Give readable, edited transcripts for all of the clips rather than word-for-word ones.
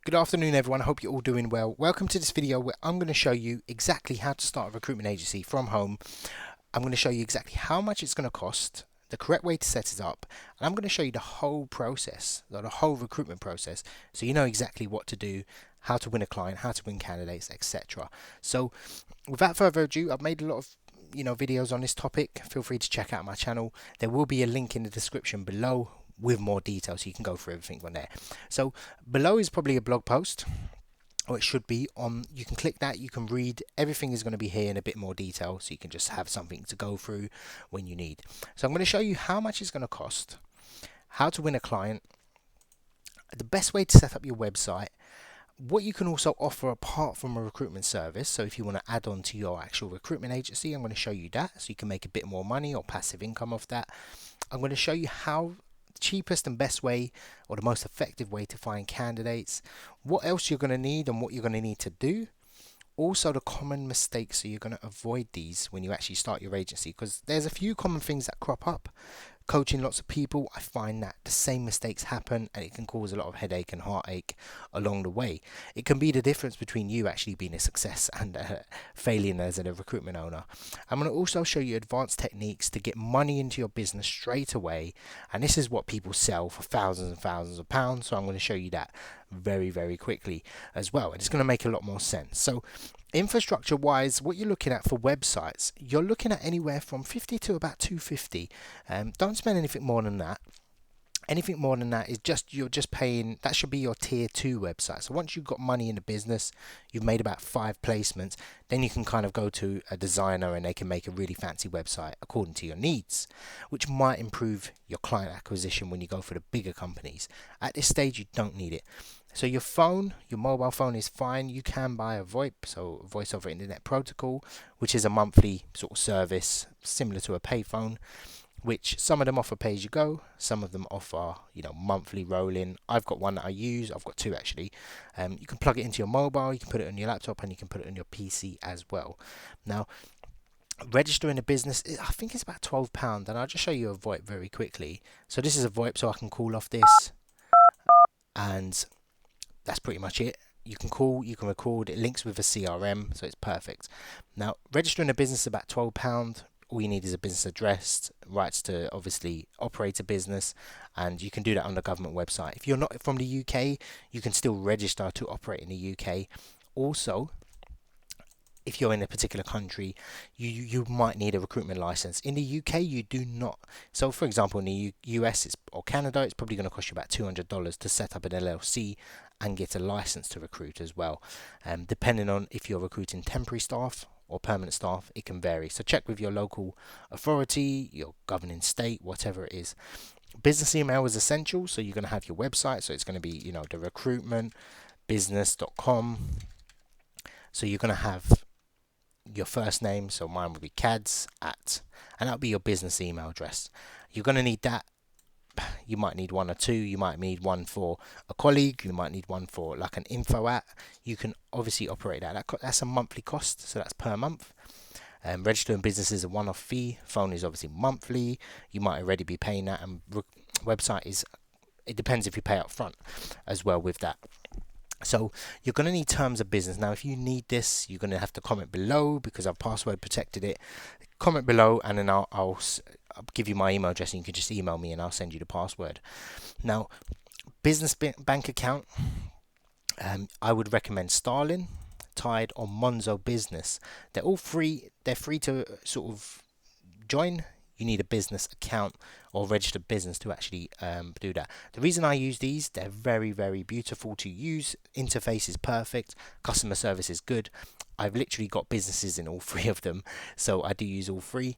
Good afternoon, everyone. I hope you're all doing well. Welcome to this video where I'm going to show you exactly how to start a recruitment agency from home. I'm going to show you exactly how much it's going to cost, the correct way to set it up, and I'm going to show you the whole process, the whole recruitment process, so you know exactly what to do, how to win a client, how to win candidates, etc. So, without further ado, I've made a lot of videos on this topic. Feel free to check out my channel. There will be a link in the description below with more details so you can go through everything on there. So below is probably a blog post, or it should be on. You can click that, you can read. Everything is going to be here in a bit more detail, so you can just have something to go through when you need. So I'm going to show you how much it's going to cost, how to win a client, the best way to set up your website, what you can also offer apart from a recruitment service. So if you want to add on to your actual recruitment agency, I'm going to show you that so you can make a bit more money or passive income off that. I'm going to show you how cheapest and best way, or the most effective way, to find candidates, what else you're going to need and what you're going to need to do, also the common mistakes so you're going to avoid these when you actually start your agency, because there's a few common things that crop up. Coaching lots of people, I find that the same mistakes happen and it can cause a lot of headache and heartache along the way. It can be the difference between you actually being a success and failing as a recruitment owner. I'm going to also show you advanced techniques to get money into your business straight away, and this is what people sell for thousands and thousands of pounds, so I'm going to show you that very quickly as well, and it's going to make a lot more sense. So infrastructure wise, what you're looking at for websites, you're looking at anywhere from 50 to about 250. Don't spend anything more than that. Anything more than that is you're just paying. That should be your tier 2 website. So once you've got money in the business, you've made about 5 placements, then you can kind of go to a designer and they can make a really fancy website according to your needs, which might improve your client acquisition when you go for the bigger companies. At this stage, you don't need it. So your mobile phone is fine. You can buy a VoIP, so Voice over Internet Protocol, which is a monthly sort of service similar to a payphone, which some of them offer pay as you go, some of them offer monthly rolling. I've got one that I use. I've got two actually. You can plug it into your mobile, you can put it on your laptop, and you can put it on your PC as well. Now, registering a business, I think it's about £12, and I'll just show you a VoIP very quickly. So this is a VoIP, so I can call off this, and that's pretty much it. You can call, you can record, it links with a CRM, so it's perfect. Now, registering a business is about £12. All you need is a business address, rights to obviously operate a business, and you can do that on the government website. If you're not from the UK, you can still register to operate in the UK. Also, if you're in a particular country, you might need a recruitment license. In the UK, you do not. So, for example, in the US or Canada, it's probably going to cost you about $200 to set up an LLC and get a license to recruit as well. Depending on if you're recruiting temporary staff or permanent staff, it can vary. So check with your local authority, your governing state, whatever it is. Business email is essential, so you're going to have your website. So it's going to be, the recruitmentbusiness.com. So you're going to have your first name, so mine would be cads at, and that'll be your business email address. You're going to need that. You might need one or two. You might need one for a colleague. You might need one for like an info at. You can obviously operate that. That's a monthly cost, so that's per month. Registering business is a one-off fee. Phone is obviously monthly. You might already be paying that, and website is. It depends if you pay up front as well with that. So you're going to need terms of business. Now, if you need this, you're going to have to comment below because I've password protected it. Comment below, and then I'll give you my email address, and you can just email me and I'll send you the password. Now, business bank account, I would recommend Starling, Tide, or Monzo Business. They're all free. They're free to sort of join. You need a business account or registered business to actually do that. The reason I use these, they're very beautiful to use. Interface is perfect. Customer service is good. I've literally got businesses in all three of them, so I do use all three.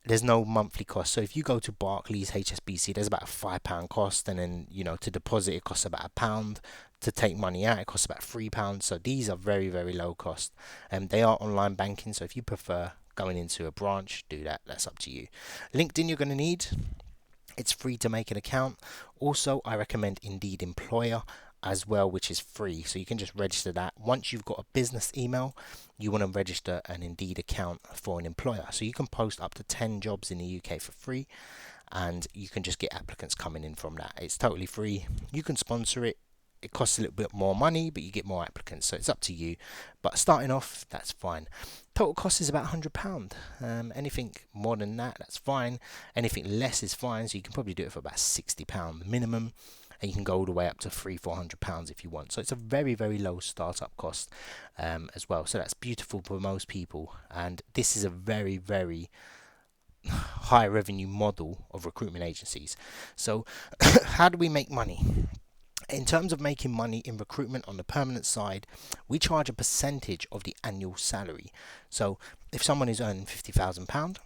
There's no monthly cost. So if you go to Barclays, HSBC, there's about a £5 cost, and then to deposit it costs about £1. To take money out, it costs about £3. So these are very low cost, and they are online banking. So if you prefer going into a branch, do that. That's up to you. LinkedIn, you're going to need. It's free to make an account. Also, I recommend Indeed Employer as well, which is free, so you can just register that. Once you've got a business email, you want to register an Indeed account for an employer, so you can post up to 10 jobs in the UK for free, and you can just get applicants coming in from that. It's totally free. You can sponsor it it costs a little bit more money, but you get more applicants, so it's up to you. But starting off, that's fine. Total cost is about £100. Anything more than that, that's fine. Anything less is fine, so you can probably do it for about £60 minimum, and you can go all the way up to £300-400 if you want. So it's a very, very low startup cost as well. So that's beautiful for most people, and this is a very, very high revenue model of recruitment agencies. So how do we make money? In terms of making money in recruitment on the permanent side, we charge a percentage of the annual salary. So if someone is earning £50,000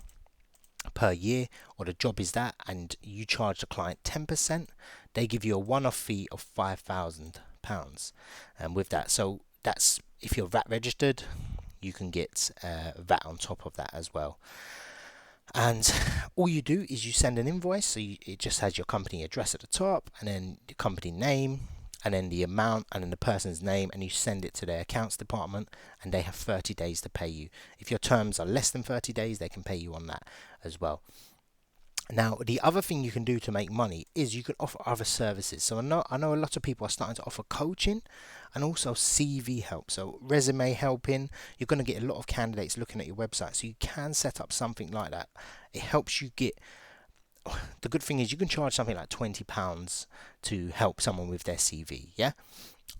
per year, or the job is that, and you charge the client 10%, they give you a one-off fee of £5,000 with that. So that's, if you're VAT registered, you can get VAT on top of that as well. And all you do is you send an invoice, so it just has your company address at the top, and then the company name, and then the amount, and then the person's name, and you send it to their accounts department, and they have 30 days to pay you. If your terms are less than 30 days, they can pay you on that as well. Now, the other thing you can do to make money is you can offer other services. So I know a lot of people are starting to offer coaching and also CV help. So resume helping, you're going to get a lot of candidates looking at your website. So you can set up something like that. It helps you get, the good thing is you can charge something like £20 to help someone with their CV. Yeah.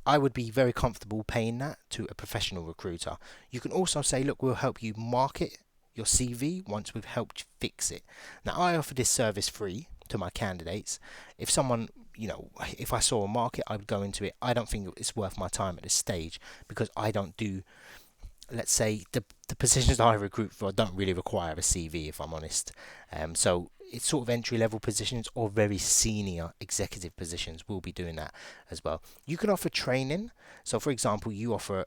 I would be very comfortable paying that to a professional recruiter. You can also say, look, we'll help you market your CV once we've helped fix it. Now, I offer this service free to my candidates. If someone, if I saw a market, I would go into it. I don't think it's worth my time at this stage, because I don't do, let's say, the positions I recruit for don't really require a CV, if I'm honest. So it's sort of entry level positions or very senior executive positions will be doing that as well. You can offer training. So for example, you offer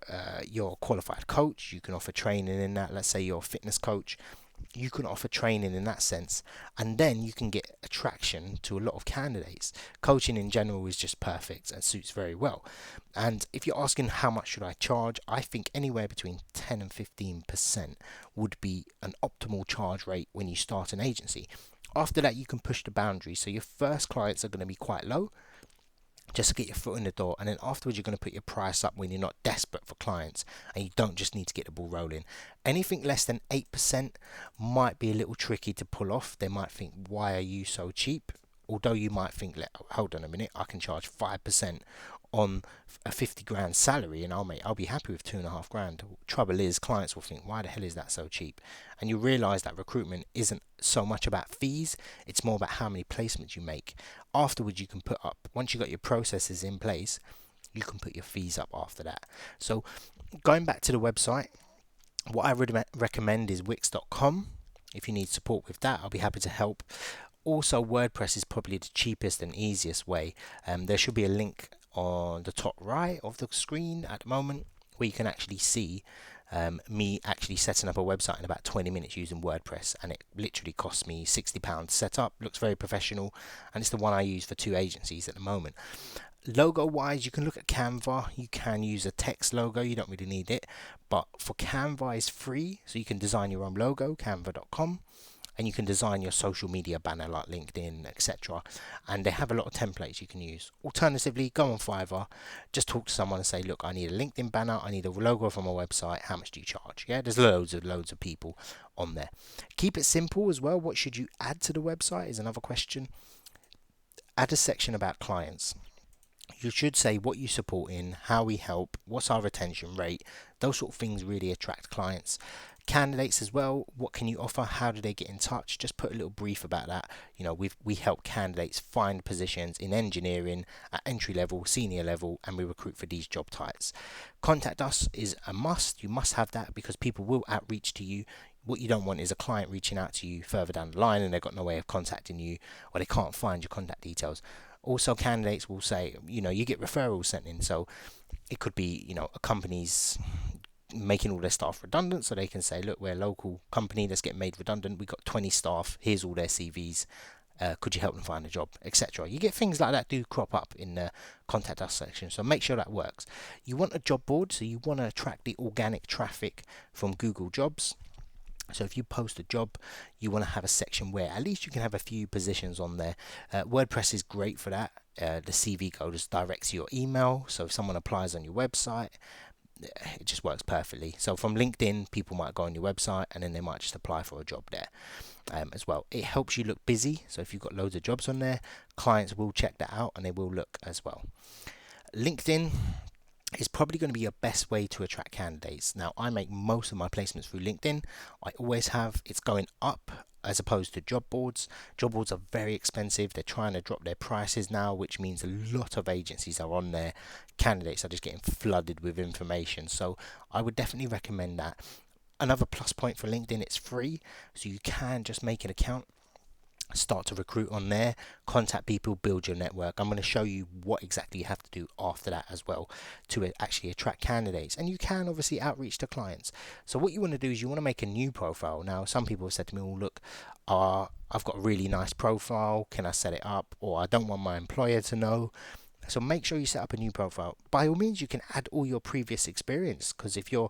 you're a qualified coach, you can offer training in that. Let's say you're a fitness coach, you can offer training in that sense, and then you can get attraction to a lot of candidates. Coaching in general is just perfect and suits very well. And if you're asking how much should I charge, I think anywhere between 10 and 15% would be an optimal charge rate when you start an agency. After that, you can push the boundaries. So your first clients are going to be quite low, just to get your foot in the door, and then afterwards you're going to put your price up when you're not desperate for clients and you don't just need to get the ball rolling. Anything less than 8% might be a little tricky to pull off. They might think, why are you so cheap? Although you might think, hold on a minute, I can charge 5% on a 50 grand salary and I'll be happy with 2.5 grand. Trouble is, clients will think, why the hell is that so cheap? And you realize that recruitment isn't so much about fees, it's more about how many placements you make. Afterwards, you can put up, once you got your processes in place, you can put your fees up after that. So going back to the website, what I would recommend is wix.com. If you need support with that, I'll be happy to help. Also, WordPress is probably the cheapest and easiest way. There should be a link on the top right of the screen at the moment where you can actually see me actually setting up a website in about 20 minutes using WordPress, and it literally cost me £60 to set up. Looks very professional, and it's the one I use for 2 agencies at the moment. Logo wise, you can look at Canva. You can use a text logo, you don't really need it, but for Canva is free, so you can design your own logo, canva.com. And you can design your social media banner like LinkedIn, etc. And they have a lot of templates you can use. Alternatively, go on Fiverr, just talk to someone and say, look, I need a LinkedIn banner, I need a logo for my website, how much do you charge? Yeah, there's loads of people on there. Keep it simple as well. What should you add to the website is another question. Add a section about clients. You should say what you support in, how we help, what's our retention rate. Those sort of things really attract clients. Candidates as well, what can you offer, how do they get in touch? Just put a little brief about that. We help candidates find positions in engineering at entry level, senior level, and we recruit for these job types. Contact us is a must. You must have that because people will outreach to you. What you don't want is a client reaching out to you further down the line and they've got no way of contacting you, or they can't find your contact details. Also, candidates will say, you get referrals sent in, so it could be, a company's making all their staff redundant, so they can say, look, we're a local company that's getting made redundant, we've got 20 staff, here's all their CVs, could you help them find a job, etc. You get things like that do crop up in the contact us section, so make sure that works. You want a job board, so you want to attract the organic traffic from Google Jobs. So if you post a job, you want to have a section where at least you can have a few positions on there. WordPress is great for that. The CV code just directs your email, so if someone applies on your website, it just works perfectly. So from LinkedIn, people might go on your website and then they might just apply for a job there as well. It helps you look busy, so if you've got loads of jobs on there, clients will check that out and they will look as well. LinkedIn is probably going to be your best way to attract candidates. Now, I make most of my placements through LinkedIn. I always have. It's going up as opposed to job boards. Job boards are very expensive. They're trying to drop their prices now, which means a lot of agencies are on there. Candidates are just getting flooded with information. So I would definitely recommend that. Another plus point for LinkedIn, it's free, so you can just make an account, start to recruit on there, contact people, build your network. I'm going to show you what exactly you have to do after that as well to actually attract candidates, and you can obviously outreach to clients. So what you want to do is you want to make a new profile. Now some people have said to me, oh look, I've got a really nice profile, can I set it up, or I don't want my employer to know. So make sure you set up a new profile. By all means, you can add all your previous experience, because if you're,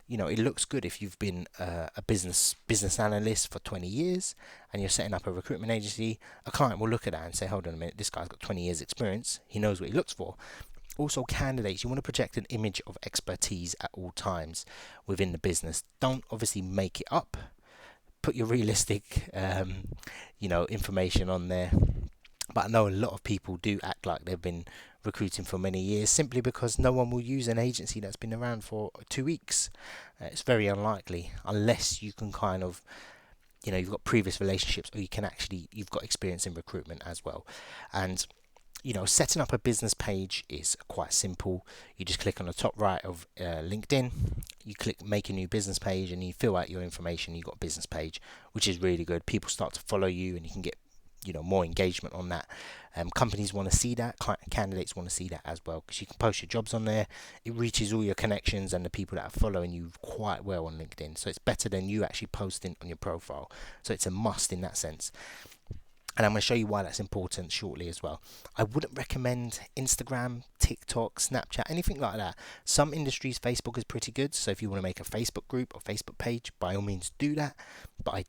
it looks good if you've been a business analyst for 20 years and you're setting up a recruitment agency. A client will look at that and say, hold on a minute, this guy's got 20 years experience, he knows what he looks for. Also, candidates, you want to project an image of expertise at all times within the business. Don't obviously make it up. Put your realistic information on there. But I know a lot of people do act like they've been recruiting for many years, simply because no one will use an agency that's been around for 2 weeks. It's very unlikely, unless you can kind of, you've got previous relationships, or you've got experience in recruitment as well. And setting up a business page is quite simple. You just click on the top right of LinkedIn, you click make a new business page, and you fill out your information. You've got a business page, which is really good. People start to follow you, and you can get more engagement on that. Companies want to see that, candidates want to see that as well, because you can post your jobs on there. It reaches all your connections and the people that are following you quite well on LinkedIn, so it's better than you actually posting on your profile. So it's a must in that sense. And I'm going to show you why that's important shortly as well. I wouldn't recommend Instagram, TikTok, Snapchat, anything like that. Some industries, Facebook is pretty good. So if you want to make a Facebook group or Facebook page, by all means do that. But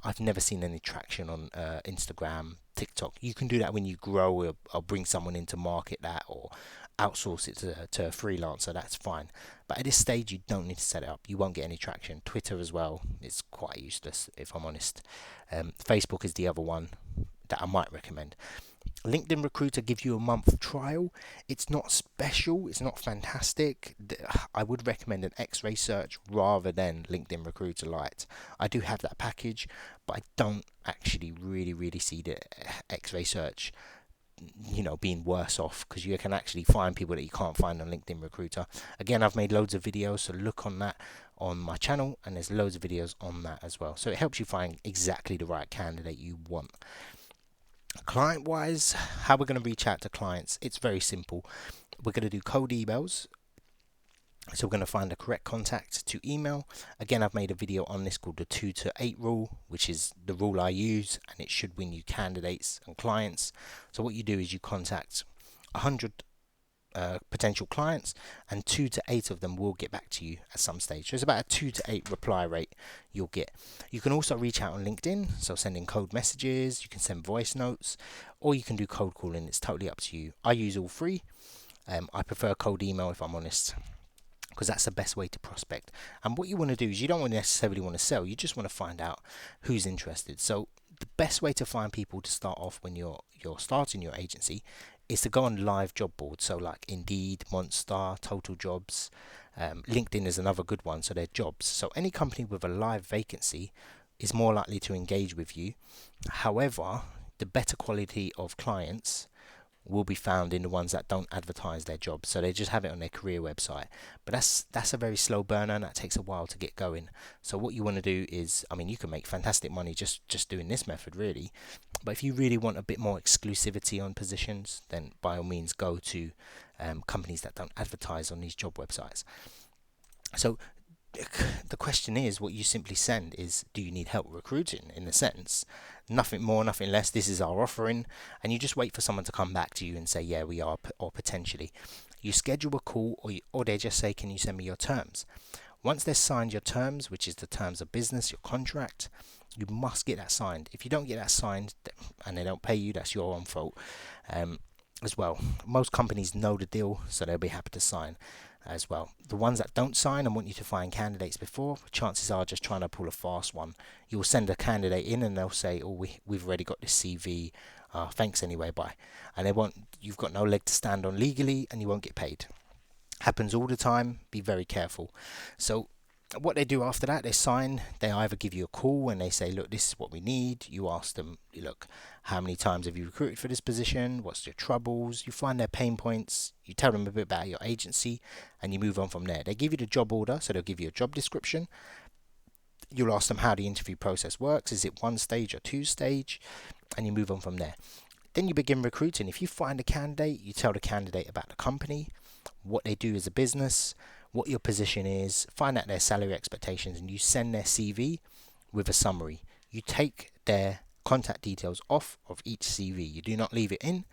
I've never seen any traction on Instagram, TikTok. You can do that when you grow, or bring someone in to market that, or outsource it to a freelancer. That's fine. But at this stage, you don't need to set it up. You won't get any traction. Twitter as well is quite useless, if I'm honest. Facebook is the other one that I might recommend. LinkedIn Recruiter gives you a month trial. It's not special, it's not fantastic. I would recommend an X-ray search rather than LinkedIn Recruiter Lite. I do have that package, but I don't actually really see the X-ray search being worse off, because you can actually find people that you can't find on LinkedIn Recruiter. Again, I've made loads of videos, so look on that on my channel, and there's loads of videos on that as well. So it helps you find exactly the right candidate you want. Client wise, how we're going to reach out to clients, it's very simple. We're going to do cold emails. So we're going to find the correct contact to email. Again, I've made a video on this called the 2 to 8 rule, which is the rule I use, and it should win you candidates and clients. So what you do is you contact 100 potential clients, and 2 to 8 of them will get back to you at some stage. So it's about a 2 to 8 reply rate you'll get. You can also reach out on LinkedIn, so sending cold messages, you can send voice notes, or you can do cold calling. It's totally up to you. I use all three. I prefer cold email, if I'm honest, because that's the best way to prospect. And what you want to do is you don't necessarily want to sell, you just want to find out who's interested. So the best way to find people to start off when you're starting your agency is to go on live job boards, so like Indeed, Monster, Total Jobs. LinkedIn is another good one, so they're jobs. So any company with a live vacancy is more likely to engage with you. However, the better quality of clients will be found in the ones that don't advertise their jobs, so they just have it on their career website. But that's a very slow burner, and that takes a while to get going. So what you want to do is, you can make fantastic money just doing this method, really. But if you really want a bit more exclusivity on positions, then by all means go to companies that don't advertise on these job websites. So the question is, what you simply send is, do you need help recruiting, in a sense? Nothing more, nothing less. This is our offering, and you just wait for someone to come back to you and say, yeah, we are, or potentially. You schedule a call, or they just say, can you send me your terms? Once they've signed your terms, which is the terms of business, your contract, you must get that signed. If you don't get that signed and they don't pay you, that's your own fault as well. Most companies know the deal, so they'll be happy to sign as well. The ones that don't sign and want you to find candidates before, chances are just trying to pull a fast one. You'll send a candidate in and they'll say, oh, we've already got this CV, thanks anyway, bye. And you've got no leg to stand on legally and you won't get paid. Happens all the time. Be very careful. So what they do after that, they sign, they either give you a call and they say, look, this is what we need. You ask them, look, how many times have you recruited for this position? What's your troubles? You find their pain points, you tell them a bit about your agency, and you move on from there. They give you the job order, so they'll give you a job description. You'll ask them how the interview process works. Is it 1 stage or 2 stage? And you move on from there. Then you begin recruiting. If you find a candidate, you tell the candidate about the company, what they do as a business, what your position is, find out their salary expectations, and you send their CV with a summary. You take their contact details off of each CV. You do not leave it in.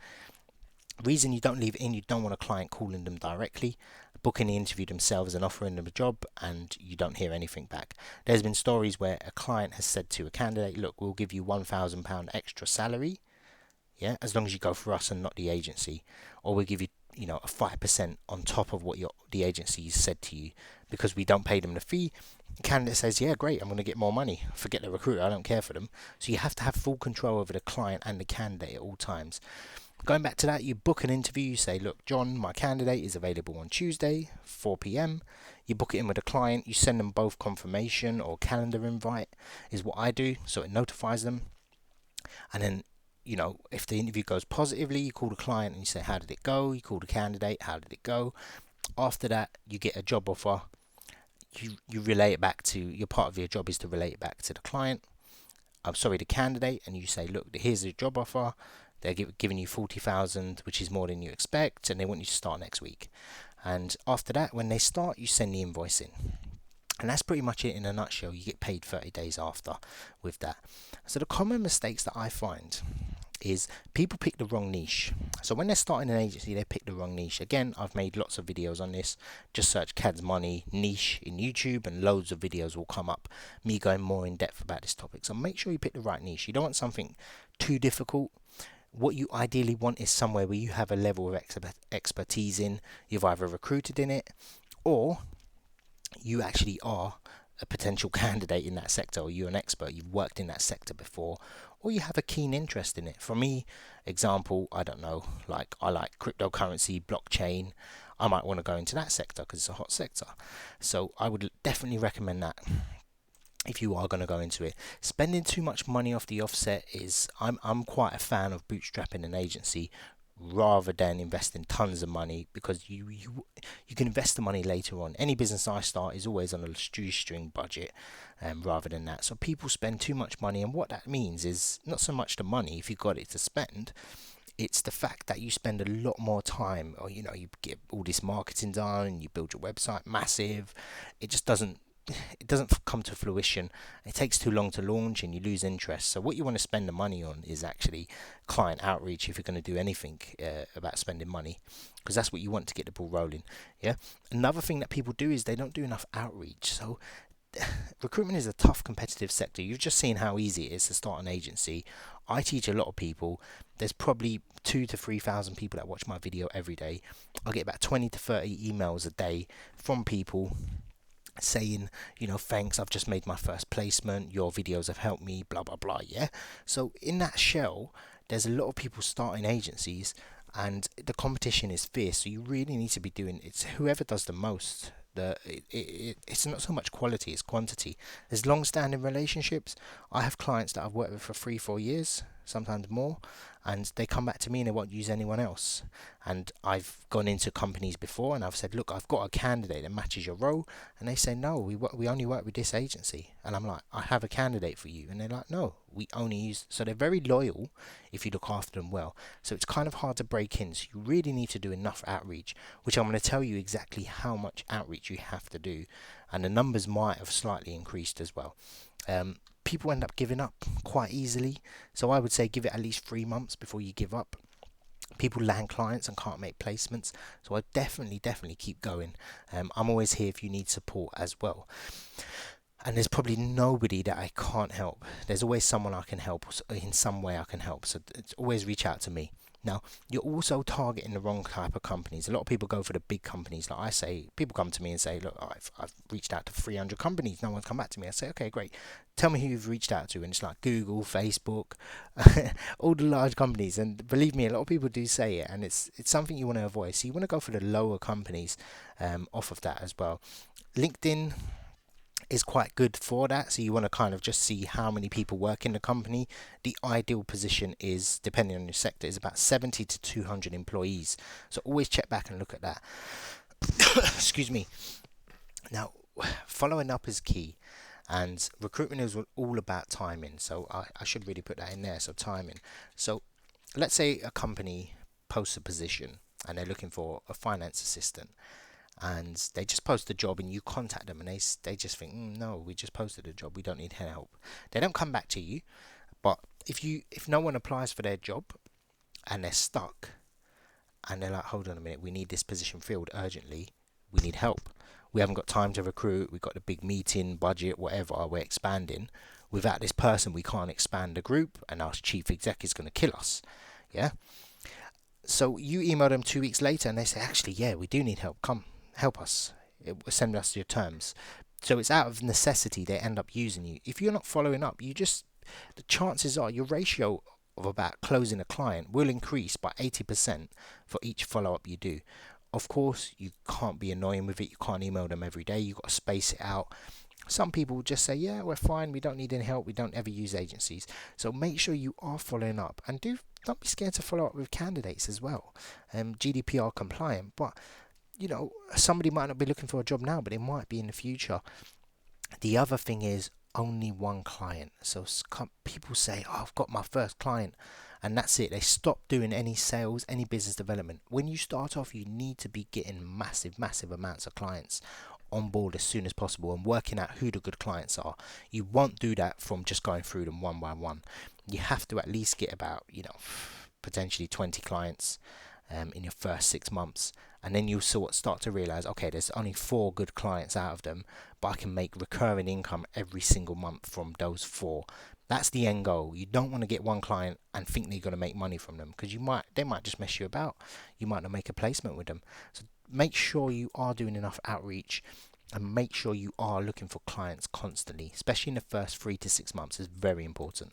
Reason you don't leave it in, you don't want a client calling them directly, booking the interview themselves and offering them a job, and you don't hear anything back. There's been stories where a client has said to a candidate, look, we'll give you £1,000 extra salary, yeah, as long as you go for us and not the agency, or we'll give you a 5% on top of what the agency said to you, because we don't pay them the fee. The candidate says, yeah, great, I'm going to get more money. Forget the recruiter, I don't care for them. So you have to have full control over the client and the candidate at all times. Going back to that, you book an interview. You say, look, John, my candidate is available on Tuesday, 4 p.m. You book it in with a client. You send them both confirmation or calendar invite is what I do, so it notifies them. And then if the interview goes positively, you call the client and you say, how did it go? You call the candidate, how did it go? After that, you get a job offer. You relay it back to, your part of your job is to relay it back to the client. The candidate, and you say, look, here's the job offer. They're giving you 40,000, which is more than you expect, and they want you to start next week. And after that, when they start, you send the invoice in. And that's pretty much it in a nutshell. You get paid 30 days after with that. So the common mistakes that I find is people pick the wrong niche. So when they're starting an agency, they pick the wrong niche. Again, I've made lots of videos on this. Just search Cad's Money niche in YouTube and loads of videos will come up, me going more in depth about this topic. So make sure you pick the right niche. You don't want something too difficult. What you ideally want is somewhere where you have a level of expertise in. You've either recruited in it, or you actually are a potential candidate in that sector, or you're an expert, you've worked in that sector before, or you have a keen interest in it. For me, example, I don't know, like I like cryptocurrency, blockchain. I might want to go into that sector because it's a hot sector. So I would definitely recommend that if you are going to go into it. Spending too much money off the offset is, I'm quite a fan of bootstrapping an agency rather than investing tons of money, because you can invest the money later on. Any business I start is always on a shoestring budget rather than that. So people spend too much money, and what that means is not so much the money if you've got it to spend, it's the fact that you spend a lot more time, or you get all this marketing done and you build your website massive. It just doesn't come to fruition. It takes too long to launch and you lose interest. So what you want to spend the money on is actually client outreach if you're going to do anything about spending money, because that's what you want to get the ball rolling. Yeah. Another thing that people do is they don't do enough outreach. So recruitment is a tough competitive sector. You've just seen how easy it is to start an agency. I teach a lot of people. There's probably 2,000 to 3,000 people that watch my video every day. I get about 20 to 30 emails a day from people saying, thanks, I've just made my first placement, your videos have helped me, blah blah blah. Yeah, so in that shell there's a lot of people starting agencies and the competition is fierce, so you really need to be doing, it's whoever does the most. It's not so much quality, it's quantity. There's long-standing relationships. I have clients that I've worked with for 3-4 years, sometimes more, and they come back to me and they won't use anyone else. And I've gone into companies before and I've said, look, I've got a candidate that matches your role, and they say, no, we only work with this agency. And I'm like, I have a candidate for you, and they're like, no, we only use. So they're very loyal if you look after them well. So it's kind of hard to break in, so you really need to do enough outreach, which I'm going to tell you exactly how much outreach you have to do, and the numbers might have slightly increased as well. People end up giving up quite easily, so I would say give it at least 3 months before you give up. People land clients and can't make placements. So I definitely keep going. I'm always here if you need support as well. And there's probably nobody that I can't help. There's always someone I can help in some way. I can help. So it's always reach out to me. Now, you're also targeting the wrong type of companies. A lot of people go for the big companies. Like I say, people come to me and say, look, I've reached out to 300 companies. No one's come back to me. I say, okay, great. Tell me who you've reached out to. And it's like Google, Facebook, all the large companies. And believe me, a lot of people do say it. And it's something you want to avoid. So you want to go for the lower companies off of that as well. LinkedIn is quite good for that. So you want to kind of just see how many people work in the company. The ideal position is, depending on your sector, is about 70 to 200 employees. So always check back and look at that. Excuse me. Now, following up is key, and recruitment is all about timing. So I should really put that in there. So timing. So let's say a company posts a position and they're looking for a finance assistant, and they just post a job and you contact them and they just think, no, we just posted a job, we don't need help. They don't come back to you. But if no one applies for their job and they're stuck and they're like, hold on a minute, we need this position filled urgently, we need help, we haven't got time to recruit, we've got a big meeting, budget, whatever, we're expanding, without this person we can't expand the group and our chief exec is going to kill us. Yeah, so you email them 2 weeks later and they say, actually, yeah, we do need help, come help us, send us your terms. So it's out of necessity they end up using you. If you're not following up, the chances are your ratio of about closing a client will increase by 80% for each follow-up you do. Of course, you can't be annoying with it. You can't email them every day. You've got to space it out. Some people just say, yeah, we're fine, we don't need any help, we don't ever use agencies. So make sure you are following up, and don't be scared to follow up with candidates as well. GDPR compliant, but somebody might not be looking for a job now, but they might be in the future. The other thing is only one client. So people say, oh, I've got my first client, and that's it. They stop doing any sales, any business development. When you start off, you need to be getting massive amounts of clients on board as soon as possible and working out who the good clients are. You won't do that from just going through them one by one. You have to at least get about, potentially 20 clients in your first 6 months, and then you'll start to realize, okay, there's only 4 good clients out of them, but I can make recurring income every single month from those 4. That's the end goal. You don't want to get one client and think that you're going to make money from them, because they might just mess you about. You might not make a placement with them. So make sure you are doing enough outreach, and make sure you are looking for clients constantly, especially in the first 3 to 6 months is very important.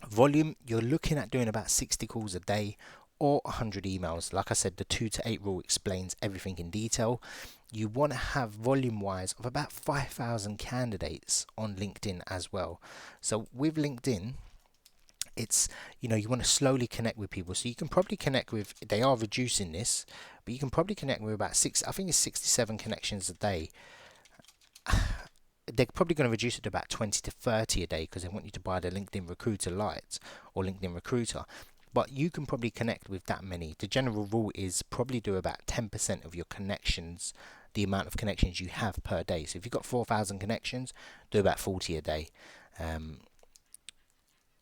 Volume, you're looking at doing about 60 calls a day or 100 emails. Like I said, the 2 to 8 rule explains everything in detail. You want to have volume wise of about 5,000 candidates on LinkedIn as well. So with LinkedIn, it's, you want to slowly connect with people. So you can probably connect with, they are reducing this, but you can probably connect with about 67 connections a day. They're probably going to reduce it to about 20 to 30 a day, because they want you to buy the LinkedIn Recruiter Lite or LinkedIn Recruiter. But you can probably connect with that many. The general rule is probably do about 10% of your connections, the amount of connections you have per day. So if you've got 4,000 connections, do about 40 a day.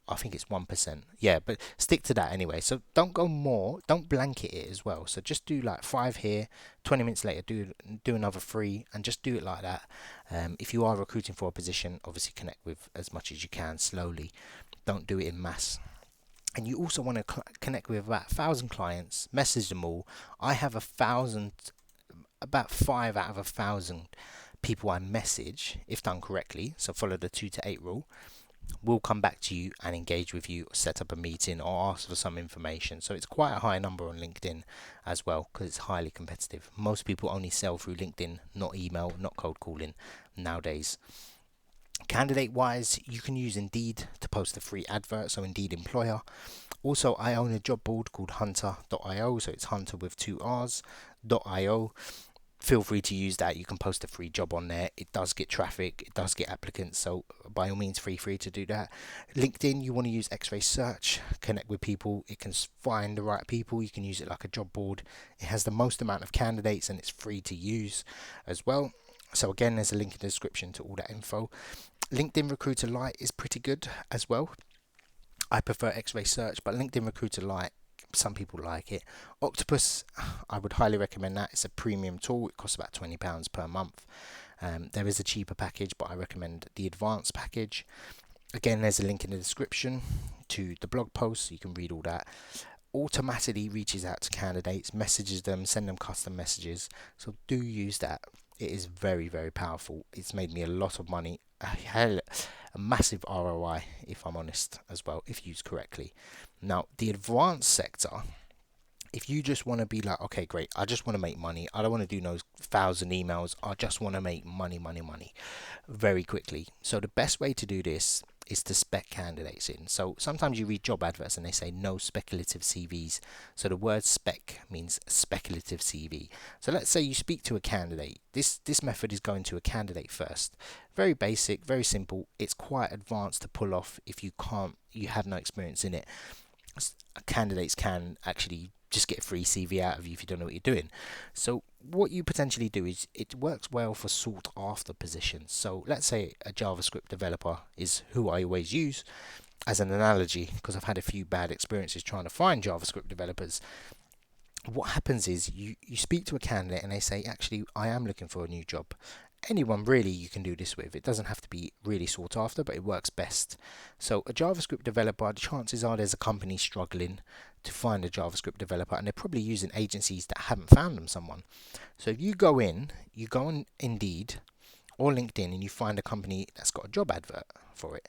I think it's 1%. Yeah, but stick to that anyway. So don't go more. Don't blanket it as well. So just do like 5 here, 20 minutes later, do another 3, and just do it like that. If you are recruiting for a position, obviously connect with as much as you can slowly. Don't do it in mass. And you also want to connect with about 1,000 clients, message them all. I have about 5 out of 1,000 people I message, if done correctly, so follow the 2 to 8 rule, will come back to you and engage with you, set up a meeting or ask for some information. So it's quite a high number on LinkedIn as well, because it's highly competitive. Most people only sell through LinkedIn, not email, not cold calling nowadays. Candidate wise, you can use Indeed to post a free advert, so Indeed Employer. Also, I own a job board called hunter.io, so it's hunter with 2 R's.io. Feel free to use that. You can post a free job on there. It does get traffic, it does get applicants, so by all means feel free to do that. LinkedIn, you want to use X-ray search, connect with people. It can find the right people. You can use it like a job board. It has the most amount of candidates and it's free to use as well. So again, there's a link in the description to all that info. LinkedIn Recruiter Lite is pretty good as well. I prefer X-ray search, but LinkedIn Recruiter Lite some people like it. Octopus, I would highly recommend that. It's a premium tool. It costs about £20 per month. There is a cheaper package, but I recommend the advanced package. Again, there's a link in the description to the blog post, so you can read all that. Automatically reaches out to candidates, messages them, send them custom messages. So do use that. It is very, very powerful. It's made me a lot of money, a massive ROI, if I'm honest, as well, if used correctly. Now, the advanced sector, if you just want to be like, okay, great, I just want to make money. I don't want to do those 1,000 emails. I just want to make money very quickly. So the best way to do this is to spec candidates in. So sometimes you read job adverts and they say no speculative CVs. So the word spec means speculative CV. So let's say you speak to a candidate. This method is going to a candidate first. Very basic, very simple. It's quite advanced to pull off if you have no experience in it. Candidates can actually just get a free CV out of you if you don't know what you're doing. So what you potentially do is, it works well for sought after positions. So let's say a JavaScript developer is who I always use as an analogy, because I've had a few bad experiences trying to find JavaScript developers. What happens is you speak to a candidate and they say, actually, I am looking for a new job. Anyone really you can do this with. It doesn't have to be really sought after, but it works best. So a JavaScript developer, the chances are there's a company struggling to find a JavaScript developer, and they're probably using agencies that haven't found them someone. So if you go on Indeed or LinkedIn and you find a company that's got a job advert for it,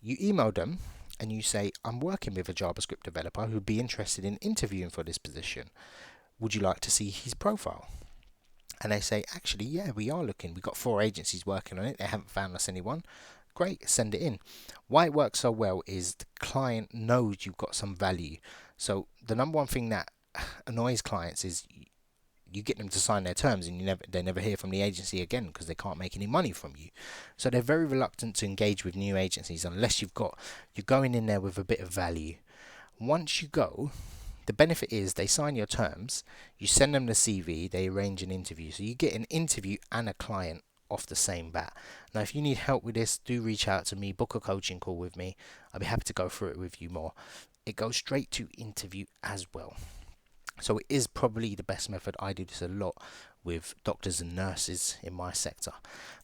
you email them and you say, I'm working with a JavaScript developer who'd be interested in interviewing for this position. Would you like to see his profile? And they say, actually, yeah, we are looking. We've got 4 agencies working on it. They haven't found us anyone. Great, send it in. Why it works so well is the client knows you've got some value. So the number one thing that annoys clients is you get them to sign their terms and they never hear from the agency again because they can't make any money from you. So they're very reluctant to engage with new agencies unless you're going in there with a bit of value. Once you go, the benefit is they sign your terms, you send them the CV, they arrange an interview. So you get an interview and a client off the same bat. Now, if you need help with this, do reach out to me, book a coaching call with me. I'll be happy to go through it with you more. It goes straight to interview as well. So it is probably the best method. I do this a lot with doctors and nurses in my sector.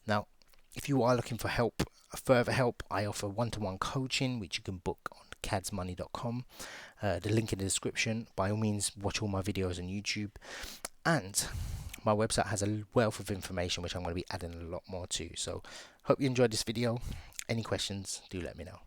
Now, if you are looking for help, further help, I offer one-to-one coaching, which you can book on cadsmoney.com. The link in the description. By all means, watch all my videos on YouTube. And my website has a wealth of information, which I'm going to be adding a lot more to. So, hope you enjoyed this video. Any questions, do let me know.